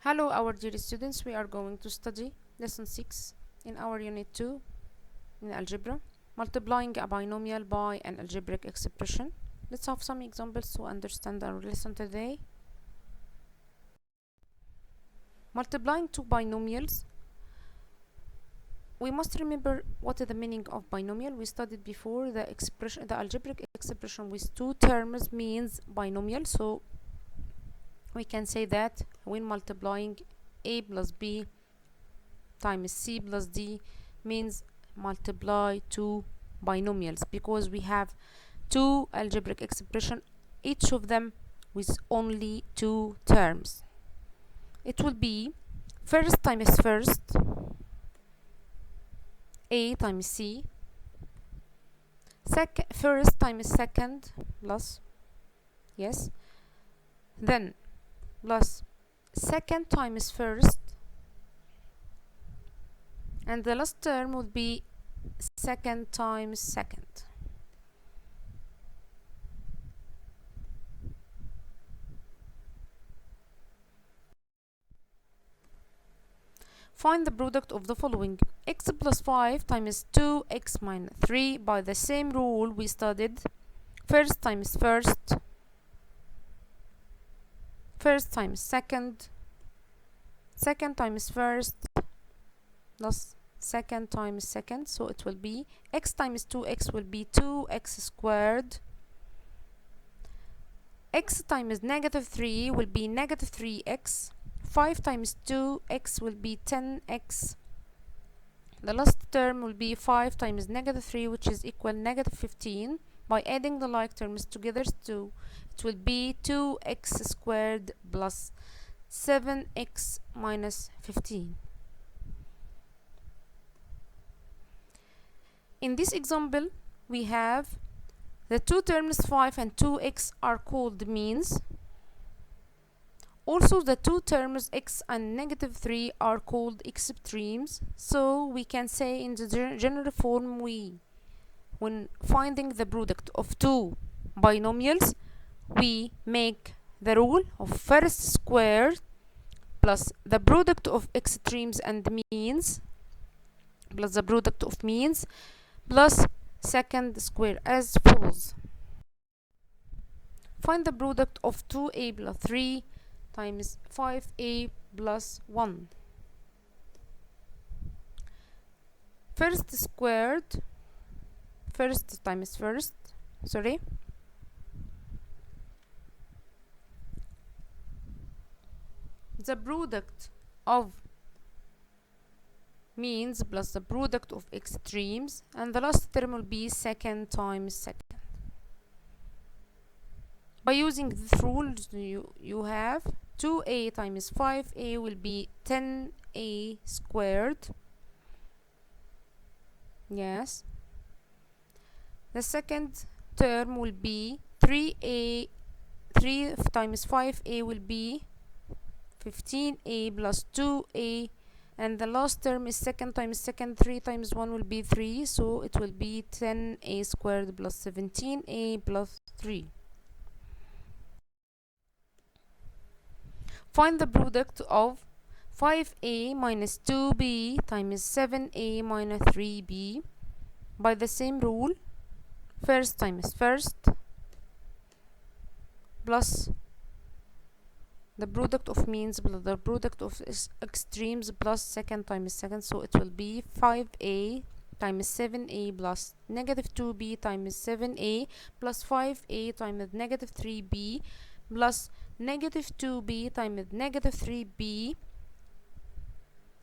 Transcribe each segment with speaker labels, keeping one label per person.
Speaker 1: Hello, our dear students. We are going to study lesson 6 in our unit 2 in algebra, multiplying a binomial by an algebraic expression. Let's have some examples to understand our lesson today. Multiplying two binomials. We must remember what is the meaning of binomial. We studied before the algebraic expression with two terms means binomial. So we can say that when multiplying a plus b times c plus d means multiply two binomials, because we have two algebraic expression, each of them with only two terms. It will be first times first, a times c, first times second plus, yes, then plus second times first, and the last term would be second times second. Find the product of the following: x plus 5 times 2x minus 3 by the same rule we studied. First times first, first times second, second times first, plus second times second. So it will be x times 2x will be 2x squared. X times negative 3 will be negative 3x. 5 times 2x will be 10x. The last term will be 5 times negative 3, which is equal negative 15. By adding the like terms together, it will be 2x squared plus 7x minus 15. In this example, we have the two terms 5 and 2x are called means. Also, the two terms x and negative 3 are called extremes. So we can say in the general form, when finding the product of two binomials, we make the rule of first square plus the product of extremes and means plus the product of means plus second square as follows. Find the product of 2a plus 3 times 5a plus 1. First squared, first times first, sorry. The product of means plus the product of extremes, and the last term will be second times second. By using this rule, you have 2a times 5a will be 10a squared. Yes. The second term will be 3 times 5a will be 15a plus 2a, and the last term is second times second. 3 times 1 will be 3, so it will be 10a squared plus 17a plus 3. Find the product of 5a minus 2b times 7a minus 3b by the same rule. First times first plus the product of means plus the product of extremes plus second times second. So it will be 5a times 7a plus negative 2b times 7a plus 5a times negative 3b plus negative 2b times negative 3b.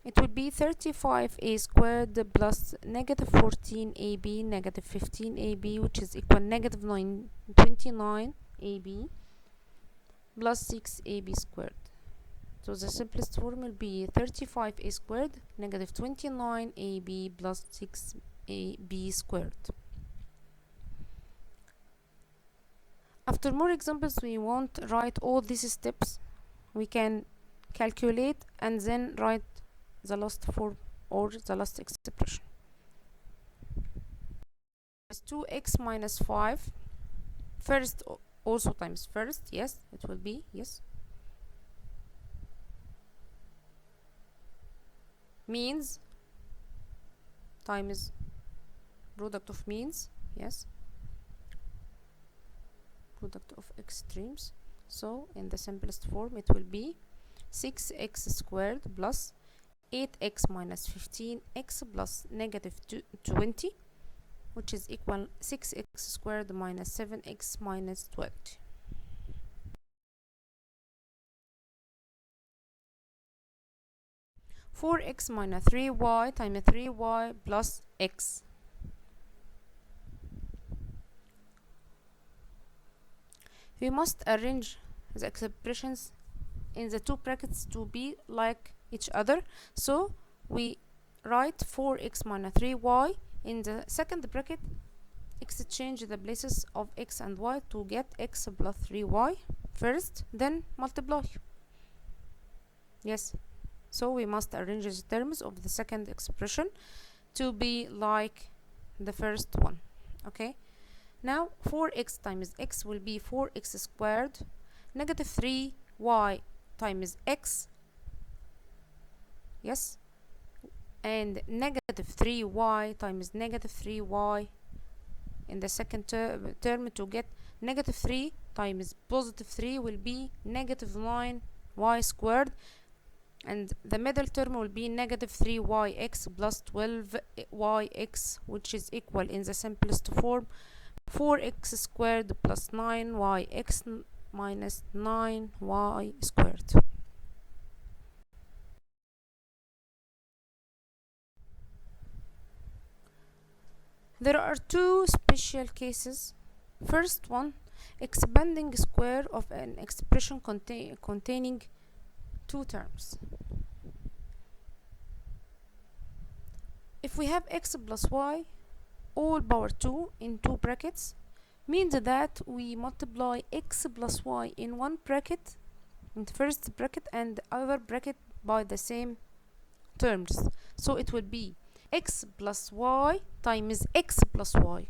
Speaker 1: It will be 35a squared plus negative 14ab negative 15ab, which is equal negative 29ab plus 6ab squared. So the simplest form will be 35a squared negative 29ab plus 6ab squared. After more examples, we won't write all these steps. We can calculate and then write the last form or the last expression. 2x minus 5 first also times first. Yes, it will be, yes, means times product of means, yes, product of extremes. So in the simplest form it will be 6x squared plus 8x minus 15x plus negative 20, which is equal 6x squared minus 7x minus 12. 4x minus 3y times 3y plus x. We must arrange the expressions in the two brackets to be like each other. So we write 4x minus 3y in the second bracket. Exchange the places of x and y to get x plus 3y first, then multiply. Yes, so we must arrange the terms of the second expression to be like the first one. Okay, now 4x times x will be 4x squared, negative 3y times x, yes, and negative 3y times negative 3y in the second term to get negative 3 times positive 3 will be negative 9y squared, and the middle term will be negative 3yx plus 12yx, which is equal in the simplest form 4x squared plus 9yx minus 9y squared. There are two special cases. First one, expanding square of an expression containing two terms. If we have x plus y all power 2 in two brackets, means that we multiply x plus y in one bracket, in the first bracket, and the other bracket by the same terms. So it will be x plus y times x plus y.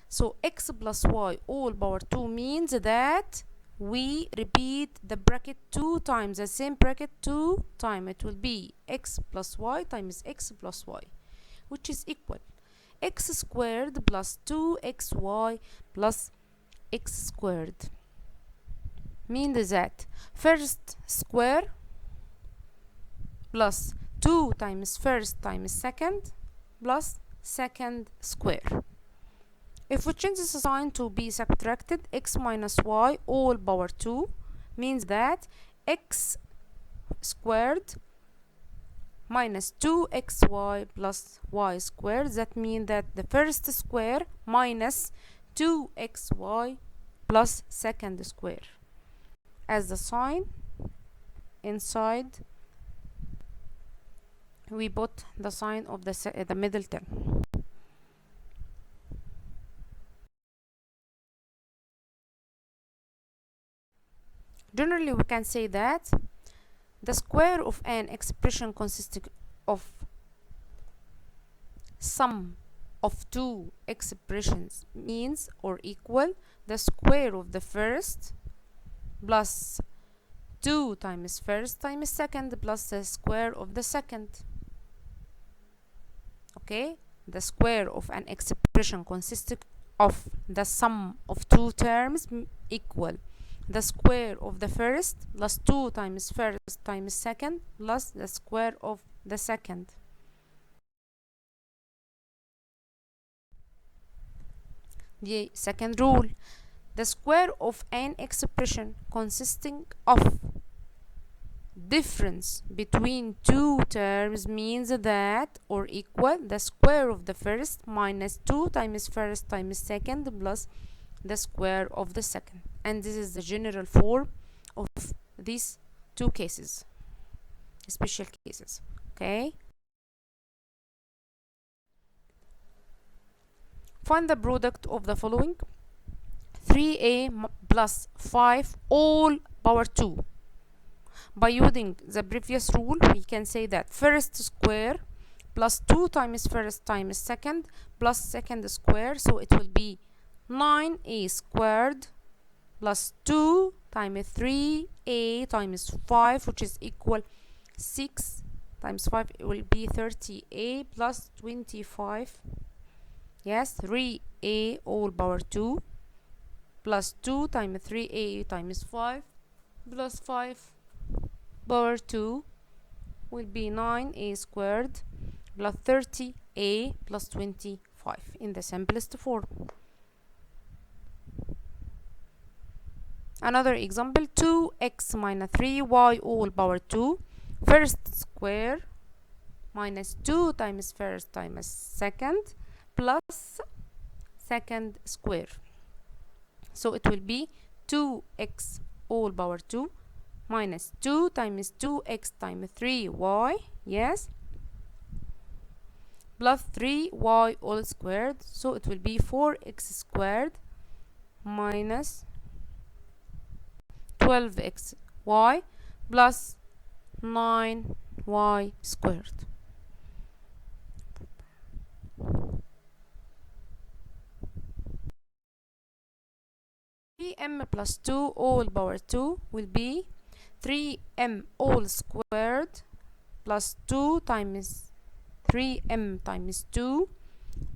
Speaker 1: So x plus y all power 2 means that we repeat the bracket 2 times, the same bracket 2 times. It will be x plus y times x plus y, which is equal x squared plus 2xy plus x squared. Means that first square plus 2 times first times second plus second square. If we change this sign to be subtracted, x minus y all power 2 means that x squared minus 2xy plus y squared. That means that the first square minus 2xy plus second square. As the sign inside, we put the sign of the middle term. Generally, we can say that the square of an expression consisting of sum of two expressions means or equal the square of the first plus 2 times first times second plus the square of the second. Okay, the square of an expression consisting of the sum of two terms equal the square of the first plus 2 times first times second plus the square of the second. The second rule, the square of an expression consisting of difference between two terms means that or equal the square of the first minus 2 times first times second plus the square of the second. And this is the general form of these two cases, special cases. Okay, find the product of the following: 3a plus 5 all power 2. By using the previous rule, we can say that first square plus 2 times first times second plus second square, so it will be 9a squared plus 2 times 3a times 5, which is equal 6 times 5, it will be 30a plus 25. Yes, 3a all power 2 plus 2 times 3a times 5 plus 5 power 2 will be 9a squared plus 30a plus 25 in the simplest form. Another example, 2x minus 3y all power 2 first square minus 2 times first times second plus second square. So it will be 2x all power 2 minus 2 times 2x times 3y, yes, plus 3y all squared. So it will be 4x squared minus 12xy plus 9y squared. 3m plus 2 all power 2 will be 3m all squared plus 2 times 3m times 2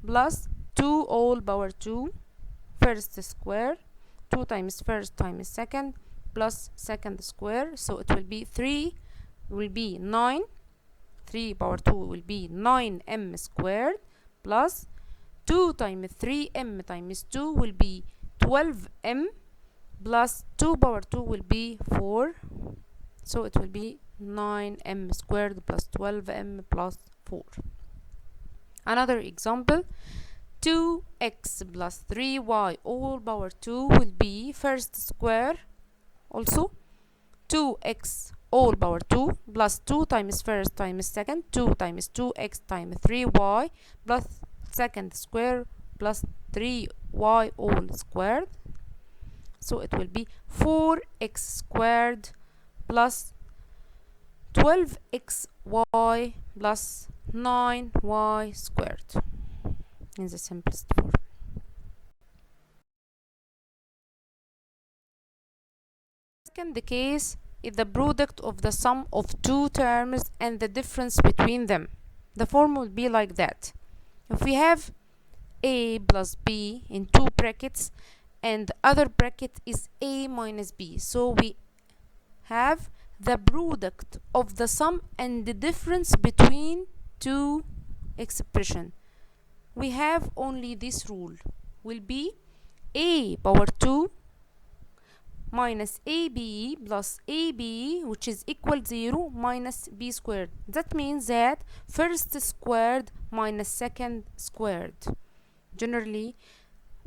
Speaker 1: plus 2 all power 2 first square, 2 times first times second plus second square. So it will be 3 will be 9, 3 power 2 will be 9m squared plus 2 times 3m times 2 will be 12m plus 2 power 2 will be 4. So it will be 9m squared plus 12m plus 4. Another example, 2x plus 3y all power 2 will be first square, also 2x all power 2 plus 2 times first times second, 2 times 2x times 3y plus second square plus 3y all squared. So it will be 4x squared plus 12xy plus 9y squared in the simplest form. Second case is the product of the sum of two terms and the difference between them. The form will be like that. If we have a plus b in two brackets and the other bracket is a minus b, so we have the product of the sum and the difference between two expressions. We have only this rule, will be a power 2 minus ab plus ab, which is equal 0, minus b squared. That means that first squared minus second squared. Generally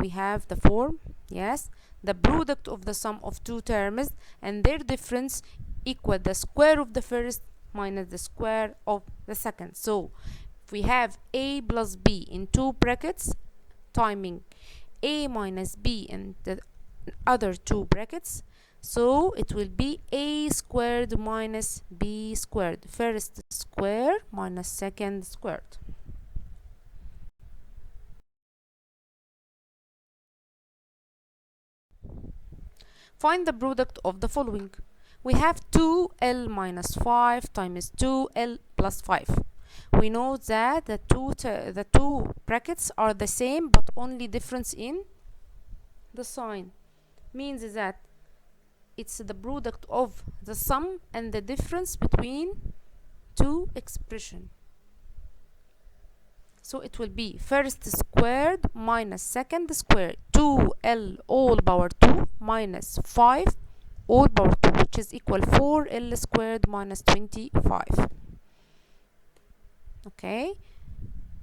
Speaker 1: we have the form, yes, the product of the sum of two terms and their difference equal the square of the first minus the square of the second. So if we have a plus b in two brackets timing a minus b in the other two brackets, so it will be a squared minus b squared, first square minus second squared. Find the product of the following. We have 2l minus 5 times 2l plus 5. We know that the two brackets are the same, but only difference in the sign. Means that it's the product of the sum and the difference between two expressions. So it will be first squared minus second squared, 2l all power 2 minus 5 all power 2, which is equal 4l squared minus 25. Okay,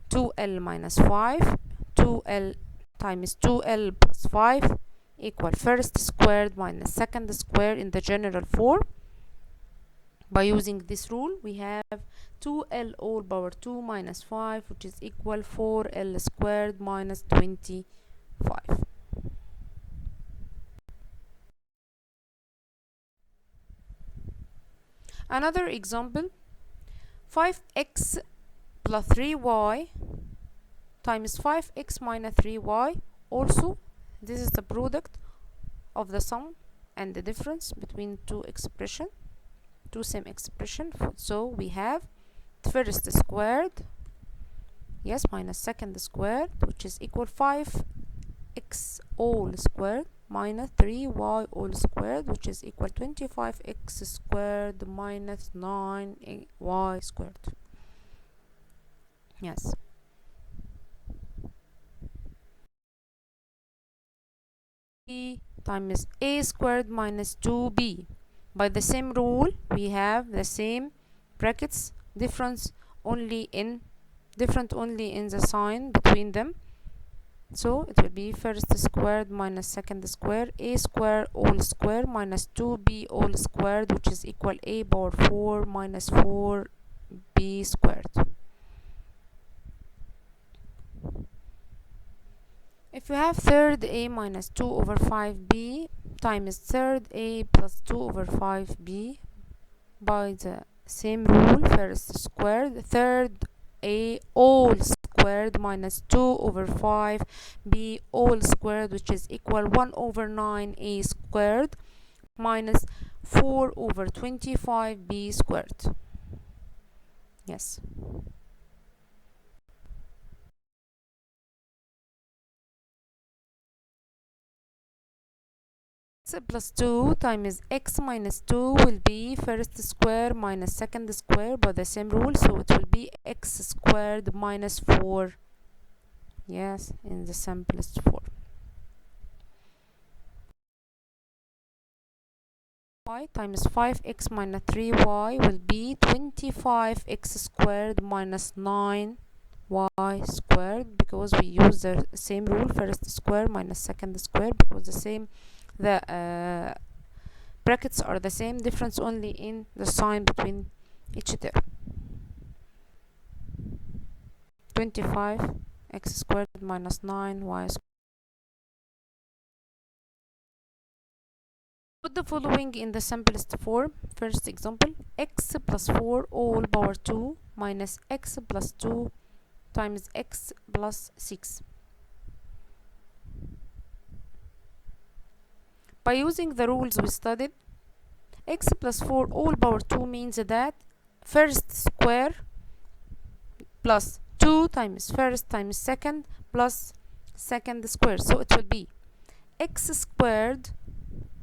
Speaker 1: 2l minus 5, 2l times 2l plus 5 equal first squared minus second squared in the general form. By using this rule, we have 2l all power 2 minus 5, which is equal 4l squared minus 25. Another example, 5x plus 3y times 5x minus 3y. Also, this is the product of the sum and the difference between two expressions, two same expressions. So we have first squared, yes, minus second squared, which is equal 5x all squared minus 3y all squared, which is equal 25x squared minus 9y squared. Yes. B times a squared minus 2b. By the same rule, we have the same brackets, different only in the sign between them. So it will be first squared minus second squared, a squared all squared minus 2b all squared, which is equal a power 4 minus 4b squared. If you have third a minus 2 over 5b times third a plus 2 over 5b, by the same rule, first squared, third a all squared minus 2 over 5b all squared, which is equal 1 over 9a squared minus 4 over 25b squared. Yes. X plus 2 times x minus 2 will be first square minus second square by the same rule, so it will be x squared minus 4. Yes, in the simplest form. Y times 5x minus 3y will be 25x squared minus 9y squared, because we use the same rule, first square minus second square, because the brackets are the same, difference only in the sign between each term. 25x squared minus 9y squared. Put the following in the simplest form. First example, x plus 4 all power 2 minus x plus 2 times x plus 6. By using the rules we studied, x plus 4 all power 2 means that first square plus 2 times first times second plus second square. So it will be x squared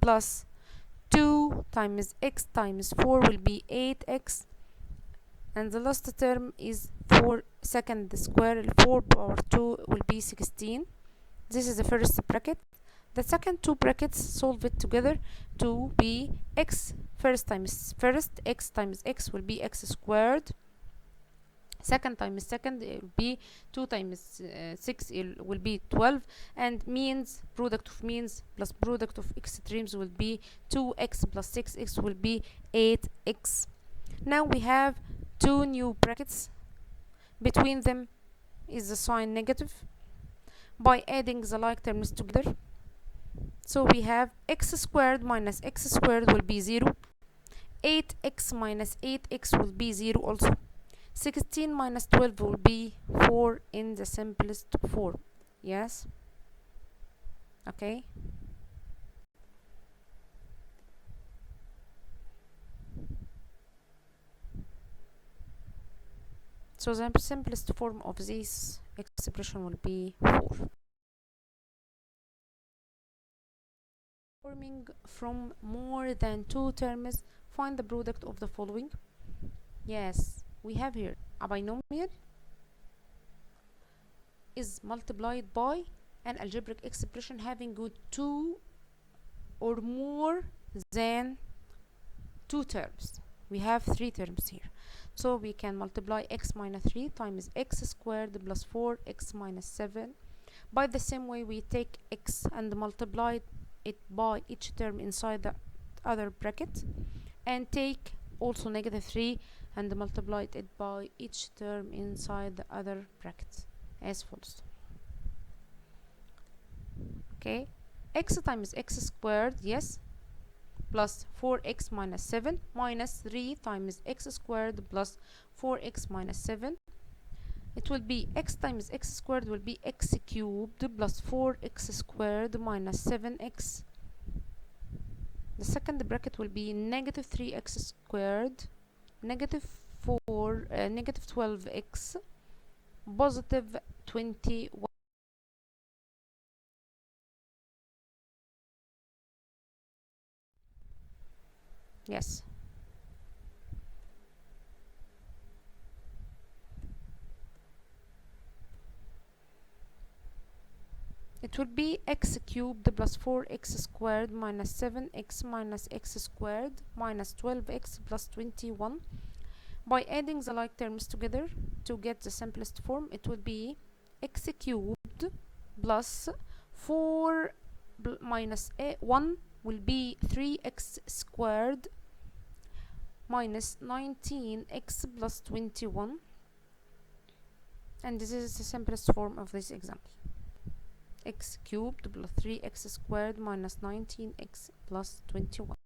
Speaker 1: plus 2 times x times 4 will be 8x, and the last term is 4 second square, 4 power 2 will be 16. This is the first bracket. The second two brackets solve it together to be x first times first, x times x will be x squared, second times second it will be 2 times 6 it will be 12, and means, product of means plus product of extremes will be 2x plus 6x will be 8x. Now we have two new brackets, between them is the sign negative. By adding the like terms together, so we have x squared minus x squared will be 0, 8x minus 8x will be 0 also, 16 minus 12 will be 4 in the simplest form. Yes. Okay. So the simplest form of this expression will be 4. Forming from more than two terms, find the product of the following. Yes, we have here a binomial is multiplied by an algebraic expression having two or more than two terms. We have three terms here, so we can multiply x minus 3 times x squared plus 4x minus 7. By the same way, we take x and multiply it by each term inside the other bracket, and take also negative 3 and multiply it by each term inside the other bracket as follows. Okay, x times x squared, yes, plus 4x minus 7 minus 3 times x squared plus 4x minus 7. It will be x times x squared will be x cubed plus 4x squared minus 7x. The second bracket will be negative 3x squared, negative for negative 12x positive 21. Yes, it will be x cubed plus 4x squared minus 7x minus x squared minus 12x plus 21. By adding the like terms together to get the simplest form, it will be x cubed plus 4 minus 1 will be 3x squared minus 19x plus 21, and this is the simplest form of this example. X cubed plus 3x squared minus 19x plus 21.